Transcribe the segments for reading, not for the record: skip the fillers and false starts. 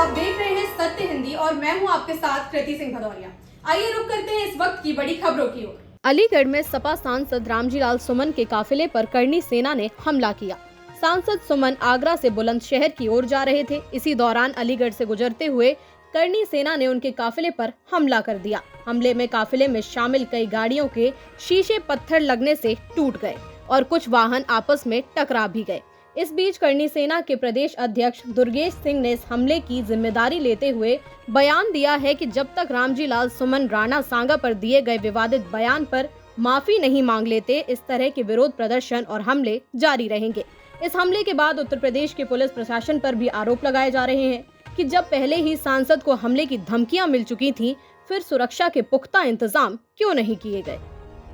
आप देख रहे हैं सत्य हिंदी और मैं हूं आपके साथ कृति सिंह भदौरिया। आइए रुक करते हैं इस वक्त की बड़ी खबरों की ओर। अलीगढ़ में सपा सांसद रामजीलाल सुमन के काफिले पर करनी सेना ने हमला किया। सांसद सुमन आगरा से बुलंदशहर की ओर जा रहे थे। इसी दौरान अलीगढ़ से गुजरते हुए करनी सेना ने उनके काफिले पर हमला कर दिया। हमले में काफिले में शामिल कई गाड़ियों के शीशे पत्थर लगने से टूट गए और कुछ वाहन आपस में टकरा भी गए। इस बीच करनी सेना के प्रदेश अध्यक्ष दुर्गेश सिंह ने इस हमले की जिम्मेदारी लेते हुए बयान दिया है कि जब तक रामजीलाल सुमन राणा सांगा पर दिए गए विवादित बयान पर माफी नहीं मांग लेते, इस तरह के विरोध प्रदर्शन और हमले जारी रहेंगे। इस हमले के बाद उत्तर प्रदेश के पुलिस प्रशासन पर भी आरोप लगाए जा रहे हैं कि जब पहले ही सांसद को हमले की धमकियां मिल चुकी थी, फिर सुरक्षा के पुख्ता इंतजाम क्यों नहीं किए गए।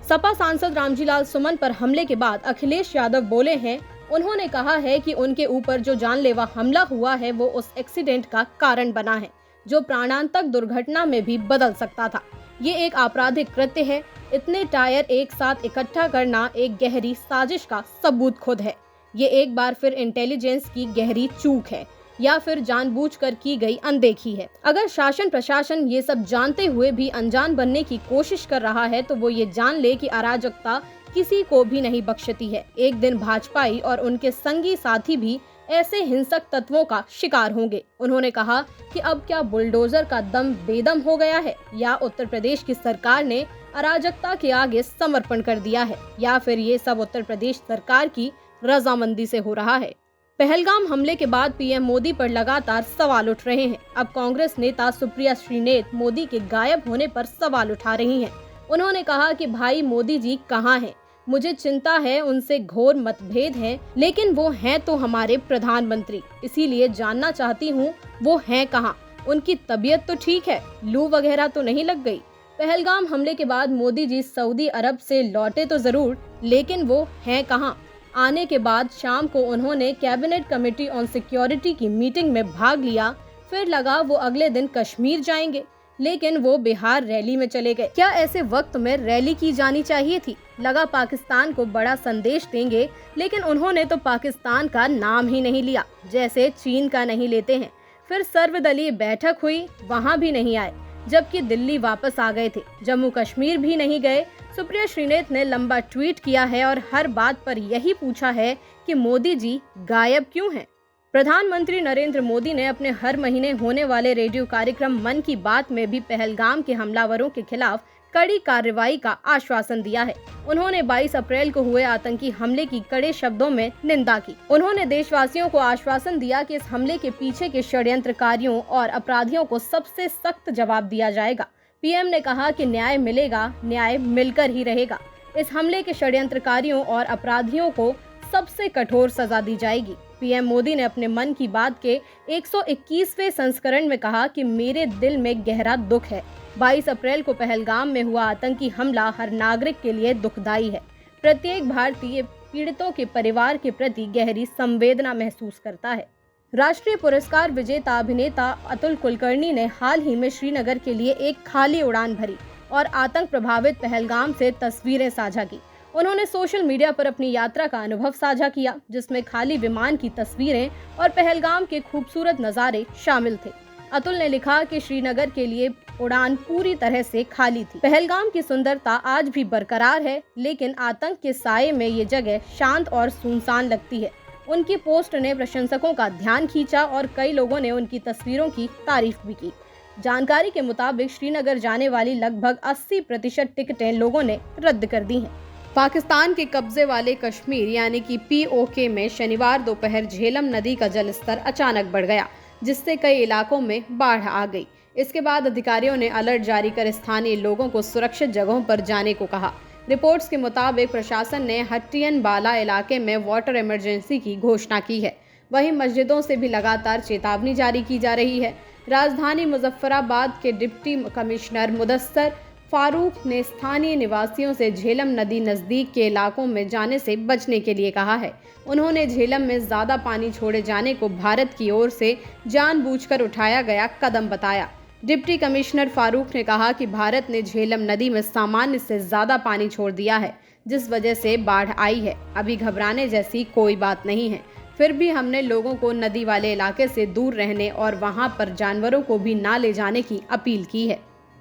सपा सांसद रामजीलाल सुमन पर हमले के बाद अखिलेश यादव बोले हैं। उन्होंने कहा है कि उनके ऊपर जो जानलेवा हमला हुआ है वो उस एक्सीडेंट का कारण बना है जो प्राणांतक दुर्घटना में भी बदल सकता था। ये एक आपराधिक कृत्य है। इतने टायर एक साथ इकट्ठा करना एक गहरी साजिश का सबूत खुद है। ये एक बार फिर इंटेलिजेंस की गहरी चूक है या फिर जानबूझकर की गई अनदेखी है। अगर शासन प्रशासन ये सब जानते हुए भी अनजान बनने की कोशिश कर रहा है तो वो ये जान ले कि अराजकता किसी को भी नहीं बख्शती है। एक दिन भाजपाई और उनके संगी साथी भी ऐसे हिंसक तत्वों का शिकार होंगे। उन्होंने कहा कि अब क्या बुलडोजर का दम बेदम हो गया है या उत्तर प्रदेश की सरकार ने अराजकता के आगे समर्पण कर दिया है या फिर ये सब उत्तर प्रदेश सरकार की रजामंदी से हो रहा है। पहलगाम हमले के बाद पीएम मोदी पर लगातार सवाल उठ रहे हैं। अब कांग्रेस नेता सुप्रिया श्रीनेत मोदी के गायब होने पर सवाल उठा रही हैं। उन्होंने कहा कि भाई मोदी जी कहाँ हैं? मुझे चिंता है, उनसे घोर मतभेद है, लेकिन वो हैं तो हमारे प्रधानमंत्री, इसीलिए जानना चाहती हूँ वो हैं कहाँ? उनकी तबीयत तो ठीक है, लू वगैरह तो नहीं लग गई? पहलगाम हमले के बाद मोदी जी सऊदी अरब से लौटे तो जरूर, लेकिन वो हैं कहाँ? आने के बाद शाम को उन्होंने कैबिनेट कमेटी ऑन सिक्योरिटी की मीटिंग में भाग लिया। फिर लगा वो अगले दिन कश्मीर जाएंगे, लेकिन वो बिहार रैली में चले गए। क्या ऐसे वक्त में रैली की जानी चाहिए थी? लगा पाकिस्तान को बड़ा संदेश देंगे, लेकिन उन्होंने तो पाकिस्तान का नाम ही नहीं लिया, जैसे चीन का नहीं लेते हैं। फिर सर्वदलीय बैठक हुई, वहाँ भी नहीं आए, जबकि दिल्ली वापस आ गए थे। जम्मू कश्मीर भी नहीं गए। सुप्रिया श्रीनेत ने लंबा ट्वीट किया है और हर बात पर यही पूछा है कि मोदी जी गायब क्यों हैं? प्रधानमंत्री नरेंद्र मोदी ने अपने हर महीने होने वाले रेडियो कार्यक्रम मन की बात में भी पहलगाम के हमलावरों के खिलाफ कड़ी कार्रवाई का आश्वासन दिया है। उन्होंने 22 अप्रैल को हुए आतंकी हमले की कड़े शब्दों में निंदा की। उन्होंने देशवासियों को आश्वासन दिया कि इस हमले के पीछे के षड्यंत्रकारियों और अपराधियों को सबसे सख्त जवाब दिया जाएगा। पीएम ने कहा कि न्याय मिलेगा, न्याय मिलकर ही रहेगा। इस हमले के षड्यंत्रकारियों और अपराधियों को सबसे कठोर सजा दी जाएगी। पीएम मोदी ने अपने मन की बात के 121वें संस्करण में कहा कि मेरे दिल में गहरा दुख है। 22 अप्रैल को पहलगाम में हुआ आतंकी हमला हर नागरिक के लिए दुखदाई है। प्रत्येक भारतीय पीड़ितों के परिवार के प्रति गहरी संवेदना महसूस करता है। राष्ट्रीय पुरस्कार विजेता अभिनेता अतुल कुलकर्णी ने हाल ही में श्रीनगर के लिए एक खाली उड़ान भरी और आतंक प्रभावित पहलगाम से तस्वीरें साझा की। उन्होंने सोशल मीडिया पर अपनी यात्रा का अनुभव साझा किया, जिसमें खाली विमान की तस्वीरें और पहलगाम के खूबसूरत नज़ारे शामिल थे। अतुल ने लिखा कि श्रीनगर के लिए उड़ान पूरी तरह से खाली थी। पहलगाम की सुंदरता आज भी बरकरार है, लेकिन आतंक के साये में ये जगह शांत और सुनसान लगती है। उनकी पोस्ट ने प्रशंसकों का ध्यान खींचा और कई लोगों ने उनकी तस्वीरों की तारीफ भी की। जानकारी के मुताबिक श्रीनगर जाने वाली लगभग 80% टिकटें लोगों ने रद्द कर दी हैं। पाकिस्तान के कब्जे वाले कश्मीर यानी कि POK में शनिवार दोपहर झेलम नदी का जलस्तर अचानक बढ़ गया, जिससे कई इलाकों में बाढ़ आ गई। इसके बाद अधिकारियों ने अलर्ट जारी कर स्थानीय लोगों को सुरक्षित जगहों पर जाने को कहा। रिपोर्ट्स के मुताबिक प्रशासन ने हट्टियन बाला इलाके में वाटर इमरजेंसी की घोषणा की है। वहीं मस्जिदों से भी लगातार चेतावनी जारी की जा रही है। राजधानी मुजफ्फराबाद के डिप्टी कमिश्नर मुदस्सर फारूक ने स्थानीय निवासियों से झेलम नदी नज़दीक के इलाकों में जाने से बचने के लिए कहा है। उन्होंने झेलम में ज़्यादा पानी छोड़े जाने को भारत की ओर से जानबूझकर उठाया गया कदम बताया। डिप्टी कमिश्नर फारूक ने कहा कि भारत ने झेलम नदी में सामान्य से ज़्यादा पानी छोड़ दिया है, जिस वजह से बाढ़ आई है। अभी घबराने जैसी कोई बात नहीं है। फिर भी हमने लोगों को नदी वाले इलाके से दूर रहने और वहां पर जानवरों को भी ना ले जाने की अपील की है।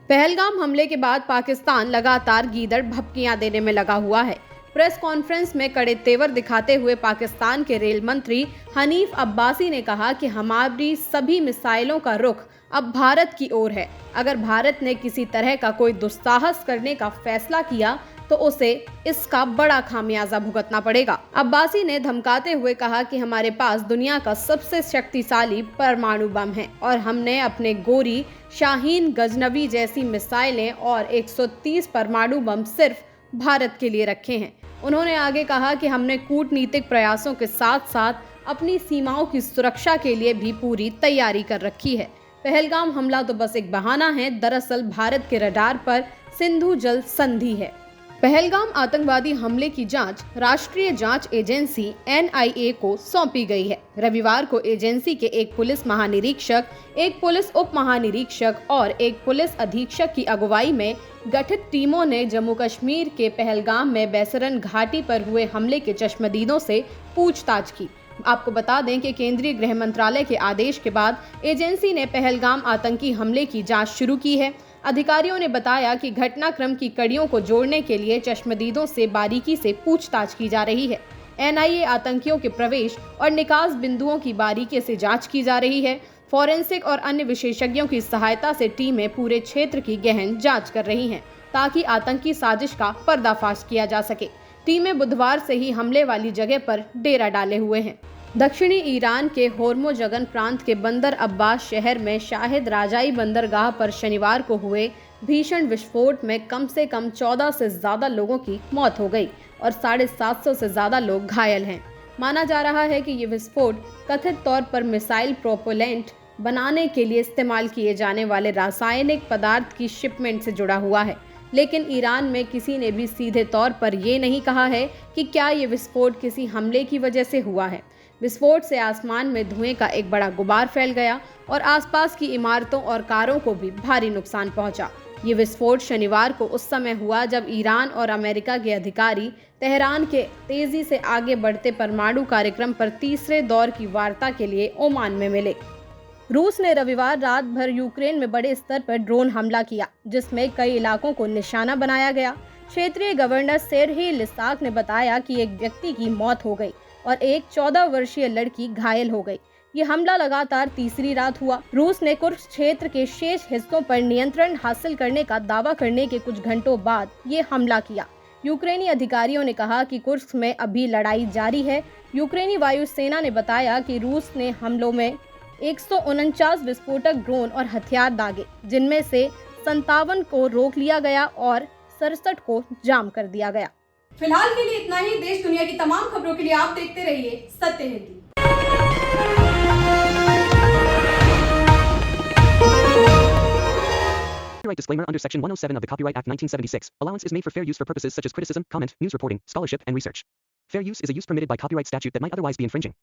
पहलगाम हमले के बाद पाकिस्तान लगातार गीदड़ भभकियां देने में लगा हुआ है। प्रेस कॉन्फ्रेंस में कड़े तेवर दिखाते हुए पाकिस्तान के रेल मंत्री हनीफ अब्बासी ने कहा कि हमारी सभी मिसाइलों का रुख अब भारत की ओर है। अगर भारत ने किसी तरह का कोई दुस्साहस करने का फैसला किया तो उसे इसका बड़ा खामियाजा भुगतना पड़ेगा। अब्बासी ने धमकाते हुए कहा कि हमारे पास दुनिया का सबसे शक्तिशाली परमाणु बम है और हमने अपने गोरी, शाहीन, गजनवी जैसी मिसाइलें और 130 परमाणु बम सिर्फ भारत के लिए रखे हैं। उन्होंने आगे कहा कि हमने कूटनीतिक प्रयासों के साथ साथ अपनी सीमाओं की सुरक्षा के लिए भी पूरी तैयारी कर रखी है। पहलगाम हमला तो बस एक बहाना है, दरअसल भारत के रडार पर सिंधु जल संधि है। पहलगाम आतंकवादी हमले की जांच राष्ट्रीय जांच एजेंसी NIA को सौंपी गई है। रविवार को एजेंसी के एक पुलिस महानिरीक्षक, एक पुलिस उप महानिरीक्षक और एक पुलिस अधीक्षक की अगुवाई में गठित टीमों ने जम्मू कश्मीर के पहलगाम में बैसरन घाटी पर हुए हमले के चश्मदीदों से पूछताछ की। आपको बता दें कि केंद्रीय गृह मंत्रालय के आदेश के बाद एजेंसी ने पहलगाम आतंकी हमले की जांच शुरू की है। अधिकारियों ने बताया कि घटनाक्रम की कड़ियों को जोड़ने के लिए चश्मदीदों से बारीकी से पूछताछ की जा रही है। NIA आतंकियों के प्रवेश और निकास बिंदुओं की बारीकी से जांच की जा रही है। फॉरेंसिक और अन्य विशेषज्ञों की सहायता से टीमें पूरे क्षेत्र की गहन जांच कर रही हैं ताकि आतंकी साजिश का पर्दाफाश किया जा सके। टीमें बुधवार से ही हमले वाली जगह पर डेरा डाले हुए हैं। दक्षिणी ईरान के होर्मोजगन प्रांत के बंदर अब्बास शहर में शाहिद राजाई बंदरगाह पर शनिवार को हुए भीषण विस्फोट में कम से कम 14 से ज्यादा लोगों की मौत हो गई और 750 से ज्यादा लोग घायल हैं। माना जा रहा है कि ये विस्फोट कथित तौर पर मिसाइल प्रोपेलेंट बनाने के लिए इस्तेमाल किए जाने वाले रासायनिक पदार्थ की शिपमेंट से जुड़ा हुआ है, लेकिन ईरान में किसी ने भी सीधे तौर पर ये नहीं कहा है कि क्या ये विस्फोट किसी हमले की वजह से हुआ है। विस्फोट से आसमान में धुएं का एक बड़ा गुबार फैल गया और आसपास की इमारतों और कारों को भी भारी नुकसान पहुंचा। ये विस्फोट शनिवार को उस समय हुआ जब ईरान और अमेरिका के अधिकारी तेहरान के तेजी से आगे बढ़ते परमाणु कार्यक्रम पर तीसरे दौर की वार्ता के लिए ओमान में मिले। रूस ने रविवार रात भर यूक्रेन में बड़े स्तर पर ड्रोन हमला किया, जिसमें कई इलाकों को निशाना बनाया गया। क्षेत्रीय गवर्नर सेर्ही लिसाक ने बताया कि एक व्यक्ति की मौत हो गई और एक 14 वर्षीय लड़की घायल हो गई। ये हमला लगातार तीसरी रात हुआ। रूस ने कुर्स्क क्षेत्र के शेष हिस्सों पर नियंत्रण हासिल करने का दावा करने के कुछ घंटों बाद ये हमला किया। यूक्रेनी अधिकारियों ने कहा कि कुर्स्क में अभी लड़ाई जारी है। यूक्रेनी वायुसेना ने बताया कि रूस ने हमलों में 149 विस्फोटक ड्रोन और हथियार दागे, जिनमें से 57 को रोक लिया गया और 67 को जाम कर दिया गया। फिलहाल के लिए इतना ही। देश दुनिया की तमाम खबरों के लिए आप देखते रहिए सत्य Hindi. Copyright disclaimer under Section 107 of the Copyright Act 1976. Allowance is made for fair use for purposes such as criticism, comment, news reporting, scholarship, and research. Fair use is a use permitted by copyright statute that might otherwise be infringing.